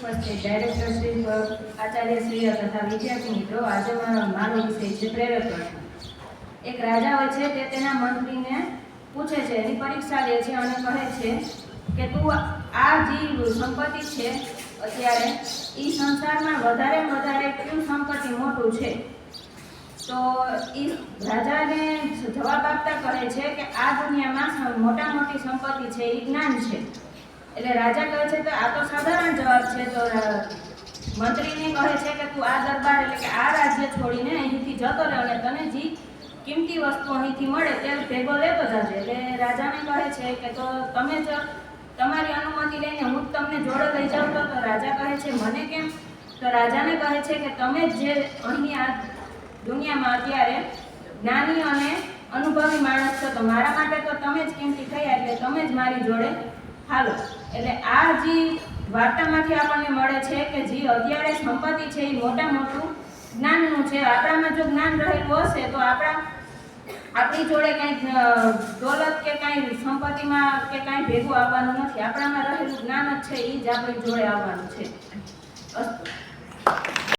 ઉપસ્થિત ડાયરેક્ટર શ્રી, આચાર્ય શ્રી તથા વિદ્યાર્થી મિત્રો, આજે મારો વિષય છે પ્રેરક પ્રશ્ન. એક રાજા હોય છે તે તેના મંત્રીને પૂછે છે, એની પરીક્ષા લે છે અને કહે છે કે તું આ જે સંપત્તિ છે અત્યારે એ સંસારમાં વધારે કયું સંપત્તિ મોટું છે? તો એ રાજાને જવાબ આપતા કહે છે કે આ દુનિયામાં મોટી સંપત્તિ છે એ જ્ઞાન છે. એટલે રાજા કહે છે કે આ તો સાધારણ જવાબ છે. તો મંત્રીને કહે છે કે તું આ દરબાર એટલે કે આ રાજ્ય છોડીને અહીંથી જતો રહે અને તને જે કિંમતી વસ્તુ અહીંથી મળે તે ભેગો લેતો જજે. એટલે રાજાને કહે છે કે તો તમે જ તમારી અનુમતિ લઈને હું તમને જોડે લઈ જાઉં. તો રાજા કહે છે મને કેમ? તો રાજાને કહે છે કે તમે જે અહીં આ દુનિયામાં અત્યારે જ્ઞાની અને અનુભવી માણસ છો, તો મારા માટે તો તમે જ કિંમતી થયા, એટલે તમે જ મારી જોડે હાલો. એટલે આ જે વાર્તામાંથી આપણને મળે છે કે જે અત્યારે સંપત્તિ છે એ મોટું જ્ઞાનનું છે. આપણામાં જો જ્ઞાન રહેલું હશે તો આપણી જોડે કાંઈ દોલત કે કાંઈ સંપત્તિમાં કે કાંઈ ભેગું આવવાનું નથી. આપણામાં રહેલું જ્ઞાન જ છે એ જ આપણી જોડે આવવાનું છે.